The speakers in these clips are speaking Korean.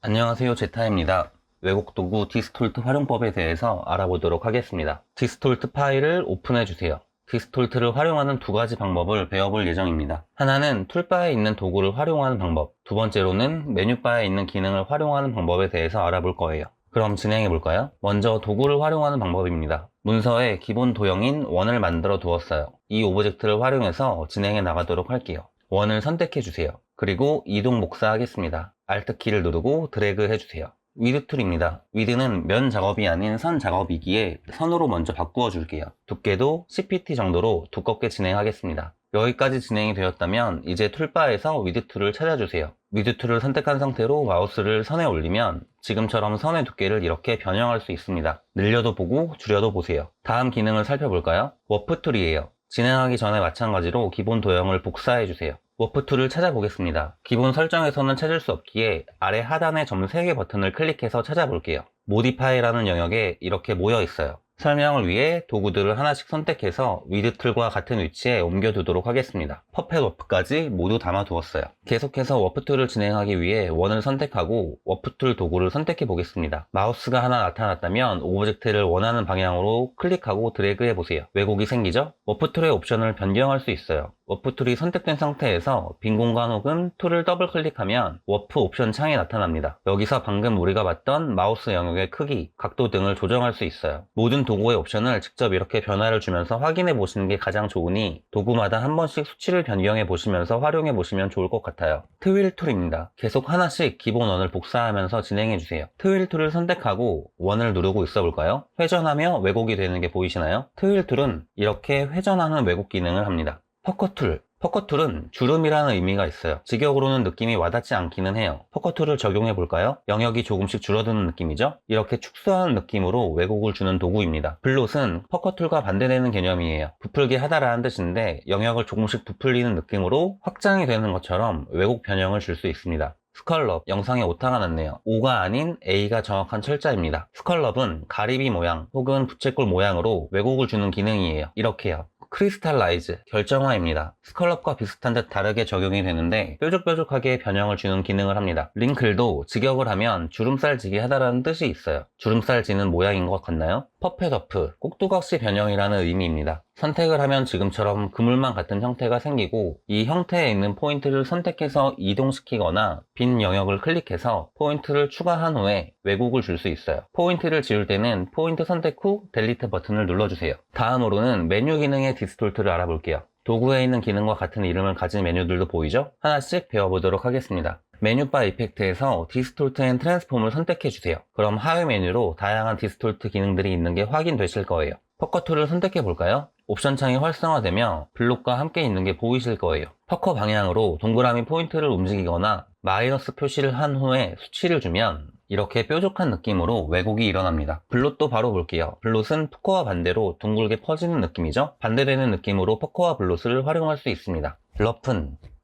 안녕하세요, 제타입니다. 왜곡 도구 디스톨트 활용법에 대해서 알아보도록 하겠습니다. 디스톨트 파일을 오픈해 주세요. 디스톨트를 활용하는 두 가지 방법을 배워볼 예정입니다. 하나는 툴바에 있는 도구를 활용하는 방법, 두 번째로는 메뉴바에 있는 기능을 활용하는 방법에 대해서 알아볼 거예요. 그럼 진행해 볼까요? 먼저 도구를 활용하는 방법입니다. 문서에 기본 도형인 원을 만들어 두었어요. 이 오브젝트를 활용해서 진행해 나가도록 할게요. 원을 선택해 주세요. 그리고 이동 복사하겠습니다. Alt 키를 누르고 드래그 해주세요. 위드 툴입니다. 위드는 면 작업이 아닌 선 작업이기에 선으로 먼저 바꾸어 줄게요. 두께도 CPT 정도로 두껍게 진행하겠습니다. 여기까지 진행이 되었다면 이제 툴바에서 위드 툴을 찾아주세요. 위드 툴을 선택한 상태로 마우스를 선에 올리면 지금처럼 선의 두께를 이렇게 변형할 수 있습니다. 늘려도 보고 줄여도 보세요. 다음 기능을 살펴볼까요? 워프 툴이에요. 진행하기 전에 마찬가지로 기본 도형을 복사해주세요. 워프 툴을 찾아보겠습니다. 기본 설정에서는 찾을 수 없기에 아래 하단의 점 3개 버튼을 클릭해서 찾아볼게요. 모디파이라는 영역에 이렇게 모여 있어요. 설명을 위해 도구들을 하나씩 선택해서 위드 툴과 같은 위치에 옮겨두도록 하겠습니다. 퍼펫 워프까지 모두 담아두었어요. 계속해서 워프 툴을 진행하기 위해 원을 선택하고 워프 툴 도구를 선택해 보겠습니다. 마우스가 하나 나타났다면 오브젝트를 원하는 방향으로 클릭하고 드래그 해보세요. 왜곡이 생기죠? 워프 툴의 옵션을 변경할 수 있어요. 워프 툴이 선택된 상태에서 빈 공간 혹은 툴을 더블 클릭하면 워프 옵션 창이 나타납니다. 여기서 방금 우리가 봤던 마우스 영역의 크기, 각도 등을 조정할 수 있어요. 모든 도구의 옵션을 직접 이렇게 변화를 주면서 확인해 보시는 게 가장 좋으니 도구마다 한 번씩 수치를 변경해 보시면서 활용해 보시면 좋을 것 같아요. 트윌 툴입니다. 계속 하나씩 기본 원을 복사하면서 진행해 주세요. 트윌 툴을 선택하고 원을 누르고 있어 볼까요? 회전하며 왜곡이 되는 게 보이시나요? 트윌 툴은 이렇게 회전하는 왜곡 기능을 합니다. 퍼커 툴. 퍼커 툴은 주름이라는 의미가 있어요. 직역으로는 느낌이 와닿지 않기는 해요. 퍼커 툴을 적용해 볼까요? 영역이 조금씩 줄어드는 느낌이죠? 이렇게 축소하는 느낌으로 왜곡을 주는 도구입니다. 블롯은 퍼커 툴과 반대되는 개념이에요. 부풀게 하다라는 뜻인데 영역을 조금씩 부풀리는 느낌으로 확장이 되는 것처럼 왜곡 변형을 줄 수 있습니다. 스컬럽, 영상에 오타가 났네요. O가 아닌 A가 정확한 철자입니다. 스컬럽은 가리비 모양 혹은 부채꼴 모양으로 왜곡을 주는 기능이에요. 이렇게요. 크리스탈라이즈, 결정화입니다. 스컬럽과 비슷한 듯 다르게 적용이 되는데 뾰족뾰족하게 변형을 주는 기능을 합니다. 링클도 직역을 하면 주름살 지게 하다라는 뜻이 있어요. 주름살 지는 모양인 것 같나요? 퍼펫어프, 꼭두각시 변형이라는 의미입니다. 선택을 하면 지금처럼 그물망 같은 형태가 생기고 이 형태에 있는 포인트를 선택해서 이동시키거나 빈 영역을 클릭해서 포인트를 추가한 후에 왜곡을 줄 수 있어요. 포인트를 지울 때는 포인트 선택 후 델리트 버튼을 눌러주세요. 다음으로는 메뉴 기능의 디스톨트를 알아볼게요. 도구에 있는 기능과 같은 이름을 가진 메뉴들도 보이죠? 하나씩 배워보도록 하겠습니다. 메뉴바 이펙트에서 디스톨트 앤 트랜스폼을 선택해주세요. 그럼 하위 메뉴로 다양한 디스톨트 기능들이 있는 게 확인되실 거예요. 퍼커 툴을 선택해 볼까요? 옵션 창이 활성화되며 블록과 함께 있는 게 보이실 거예요. 퍼커 방향으로 동그라미 포인트를 움직이거나 마이너스 표시를 한 후에 수치를 주면 이렇게 뾰족한 느낌으로 왜곡이 일어납니다. 블롯도 바로 볼게요. 블롯은 퍼커와 반대로 둥글게 퍼지는 느낌이죠? 반대되는 느낌으로 퍼커와 블롯을 활용할 수 있습니다.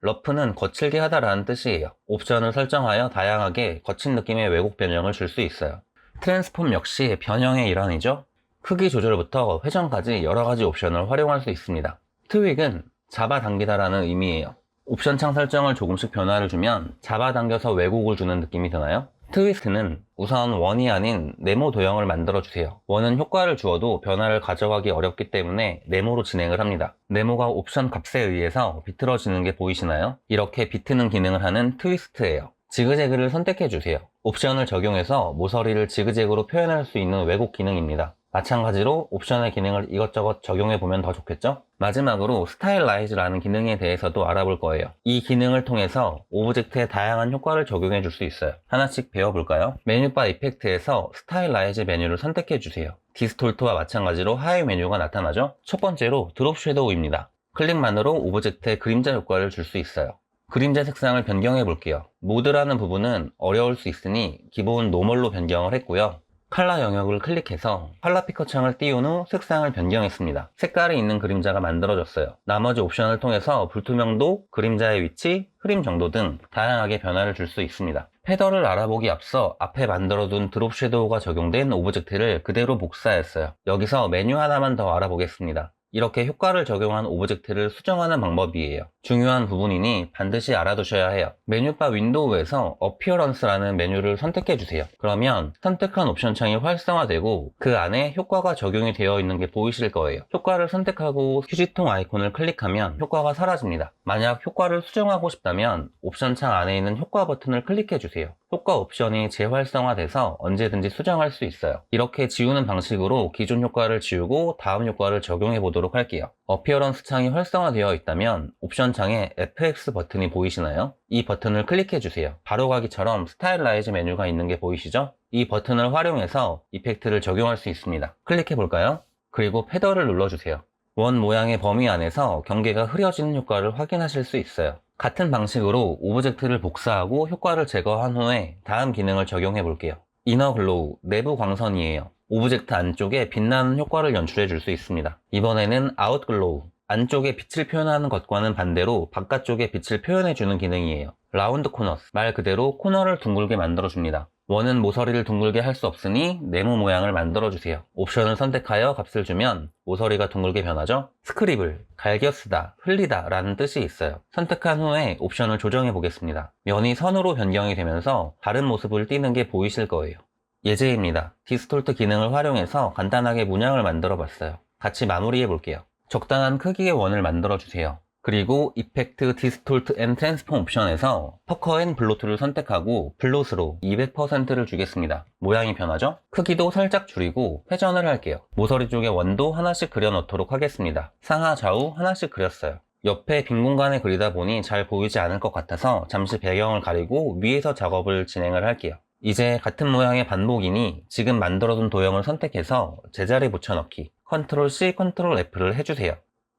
러프는 거칠게 하다라는 뜻이에요. 옵션을 설정하여 다양하게 거친 느낌의 왜곡 변형을 줄 수 있어요. 트랜스폼 역시 변형의 일환이죠. 크기 조절부터 회전까지 여러가지 옵션을 활용할 수 있습니다. 트윅은 잡아당기다라는 의미예요. 옵션 창 설정을 조금씩 변화를 주면 잡아당겨서 왜곡을 주는 느낌이 드나요? 트위스트는 우선 원이 아닌 네모 도형을 만들어주세요. 원은 효과를 주어도 변화를 가져가기 어렵기 때문에 네모로 진행을 합니다. 네모가 옵션 값에 의해서 비틀어지는 게 보이시나요? 이렇게 비트는 기능을 하는 트위스트예요. 지그재그를 선택해주세요. 옵션을 적용해서 모서리를 지그재그로 표현할 수 있는 왜곡 기능입니다. 마찬가지로 옵션의 기능을 이것저것 적용해보면 더 좋겠죠? 마지막으로 스타일라이즈라는 기능에 대해서도 알아볼 거예요. 이 기능을 통해서 오브젝트에 다양한 효과를 적용해 줄 수 있어요. 하나씩 배워볼까요? 메뉴바 이펙트에서 스타일라이즈 메뉴를 선택해 주세요. 디스톨트와 마찬가지로 하위 메뉴가 나타나죠? 첫 번째로 드롭 섀도우입니다. 클릭만으로 오브젝트에 그림자 효과를 줄 수 있어요. 그림자 색상을 변경해 볼게요. 모드라는 부분은 어려울 수 있으니 기본 노멀로 변경을 했고요. 칼라 영역을 클릭해서 컬러 피커 창을 띄운 후 색상을 변경했습니다. 색깔이 있는 그림자가 만들어졌어요. 나머지 옵션을 통해서 불투명도, 그림자의 위치, 흐림 정도 등 다양하게 변화를 줄 수 있습니다. 헤더를 알아보기 앞서 앞에 만들어둔 드롭 섀도우가 적용된 오브젝트를 그대로 복사했어요. 여기서 메뉴 하나만 더 알아보겠습니다. 이렇게 효과를 적용한 오브젝트를 수정하는 방법이에요. 중요한 부분이니 반드시 알아두셔야 해요. 메뉴바 윈도우에서 어피어런스라는 메뉴를 선택해 주세요. 그러면 선택한 옵션 창이 활성화되고 그 안에 효과가 적용이 되어 있는 게 보이실 거예요. 효과를 선택하고 휴지통 아이콘을 클릭하면 효과가 사라집니다. 만약 효과를 수정하고 싶다면 옵션 창 안에 있는 효과 버튼을 클릭해 주세요. 효과 옵션이 재활성화돼서 언제든지 수정할 수 있어요. 이렇게 지우는 방식으로 기존 효과를 지우고 다음 효과를 적용해 보도록 할게요. 어피어런스 창이 활성화되어 있다면 옵션 창에 FX 버튼이 보이시나요? 이 버튼을 클릭해 주세요. 바로가기처럼 스타일라이즈 메뉴가 있는 게 보이시죠? 이 버튼을 활용해서 이펙트를 적용할 수 있습니다. 클릭해 볼까요? 그리고 패더를 눌러주세요. 원 모양의 범위 안에서 경계가 흐려지는 효과를 확인하실 수 있어요. 같은 방식으로 오브젝트를 복사하고 효과를 제거한 후에 다음 기능을 적용해 볼게요. 이너 글로우, 내부 광선이에요. 오브젝트 안쪽에 빛나는 효과를 연출해 줄 수 있습니다. 이번에는 아웃 글로우, 안쪽에 빛을 표현하는 것과는 반대로 바깥쪽에 빛을 표현해 주는 기능이에요. 라운드 코너스, 말 그대로 코너를 둥글게 만들어 줍니다. 원은 모서리를 둥글게 할 수 없으니 네모 모양을 만들어 주세요. 옵션을 선택하여 값을 주면 모서리가 둥글게 변하죠? 스크리블, 갈겨 쓰다, 흘리다 라는 뜻이 있어요. 선택한 후에 옵션을 조정해 보겠습니다. 면이 선으로 변경이 되면서 다른 모습을 띠는 게 보이실 거예요. 예제입니다. 디스톨트 기능을 활용해서 간단하게 문양을 만들어 봤어요. 같이 마무리해 볼게요. 적당한 크기의 원을 만들어 주세요. 그리고 이펙트, 디스톨트 앤 트랜스폼 옵션에서 퍼커 앤 블로트를 선택하고 블롯으로 200%를 주겠습니다. 모양이 변하죠? 크기도 살짝 줄이고 회전을 할게요. 모서리 쪽에 원도 하나씩 그려 넣도록 하겠습니다. 상하 좌우 하나씩 그렸어요. 옆에 빈 공간에 그리다 보니 잘 보이지 않을 것 같아서 잠시 배경을 가리고 위에서 작업을 진행을 할게요. 이제 같은 모양의 반복이니 지금 만들어둔 도형을 선택해서 제자리 붙여넣기, 컨트롤 C, 컨트롤 F를 해주세요.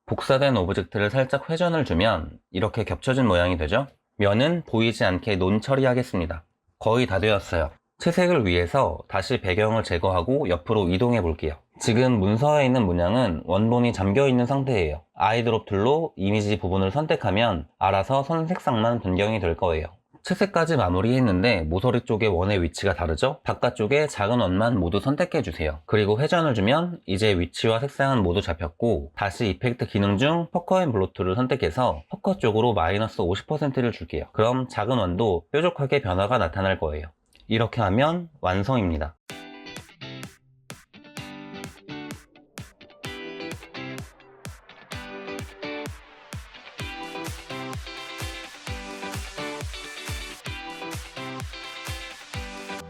복사된 오브젝트를 살짝 회전을 주면 이렇게 겹쳐진 모양이 되죠? 면은 보이지 않게 논 처리하겠습니다. 거의 다 되었어요. 채색을 위해서 다시 배경을 제거하고 옆으로 이동해 볼게요. 지금 문서에 있는 문양은 원본이 잠겨 있는 상태예요. 아이드롭 툴로 이미지 부분을 선택하면 알아서 선 색상만 변경이 될 거예요. 채색까지 마무리했는데 모서리 쪽의 원의 위치가 다르죠? 바깥쪽에 작은 원만 모두 선택해주세요. 그리고 회전을 주면 이제 위치와 색상은 모두 잡혔고 다시 이펙트 기능 중 퍼커 앤 블로트를 선택해서 퍼커 쪽으로 마이너스 50%를 줄게요. 그럼 작은 원도 뾰족하게 변화가 나타날 거예요. 이렇게 하면 완성입니다.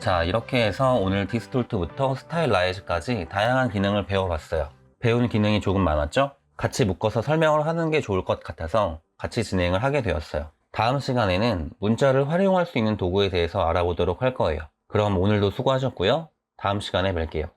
자, 이렇게 해서 오늘 디스톨트부터 스타일라이즈까지 다양한 기능을 배워봤어요. 배운 기능이 조금 많았죠? 같이 묶어서 설명을 하는 게 좋을 것 같아서 같이 진행을 하게 되었어요. 다음 시간에는 문자를 활용할 수 있는 도구에 대해서 알아보도록 할 거예요. 그럼 오늘도 수고하셨고요. 다음 시간에 뵐게요.